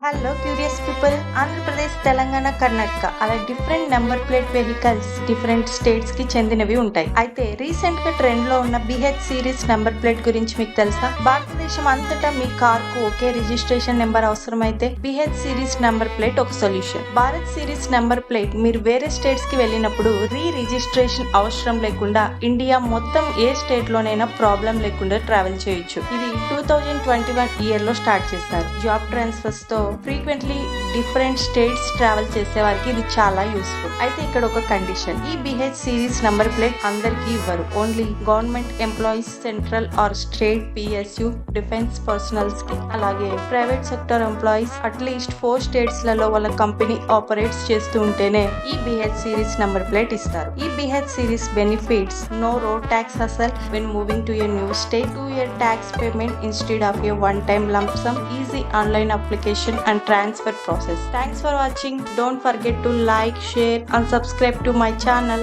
Hello curious people, Andhra Pradesh, Telangana, Karnataka అలా different number plate vehicles different states కి చెందినవి ఉంటాయి. అయితే రీసెంట్ గా ట్రెండ్ లో ఉన్న బిహెచ్ సిరీస్ నెంబర్ ప్లేట్ గురించి మీకు తెలుసా? భారతదేశం అంతటా మీ కార్ కు ఒకే రిజిస్ట్రేషన్ నెంబర్ అవసరమైతే బిహెచ్ సిరీస్ నెంబర్ ప్లేట్ ఒక solution. Bharat series number plate మీరు వేరే స్టేట్స్ కి వెళ్ళినప్పుడు రిజిస్ట్రేషన్ అవసరం లేకుండా ఇండియా మొత్తం ఏ స్టేట్ లోనైనా ప్రాబ్లం లేకుండా ట్రావెల్ చేయొచ్చు. ఇది 2021 ఇయర్ లో స్టార్ట్ చేశారు. జాబ్ ట్రాన్స్ఫర్స్ తో ఫ్రీక్వెంట్లీ డిఫరెంట్ స్టేట్స్ ట్రావెల్ చేసే వారికి ఇది చాలా యూస్ఫుల్. అయితే ఇక్కడ ఒక కండిషన్, ఈ బిహెచ్ సిరీస్ నంబర్ ప్లేట్ అందరికి ఇవ్వరు. Only government employees, central or state PSU, defence personnels కి, అలాగే private sector employees at least 4 states లలో వాళ్ళ కంపెనీ ఆపరేట్స్ చేస్తూ ఉంటేనే ఈ బిహెచ్ సిరీస్ నంబర్ ప్లేట్ ఇస్తారు. ఈ BH series benefits: no road tax hassle when moving to a new state, 2-year tax payment instead of a one-time lump sum, easy online application and transfer process. Thanks for watching. Don't forget to like, share and subscribe to my channel.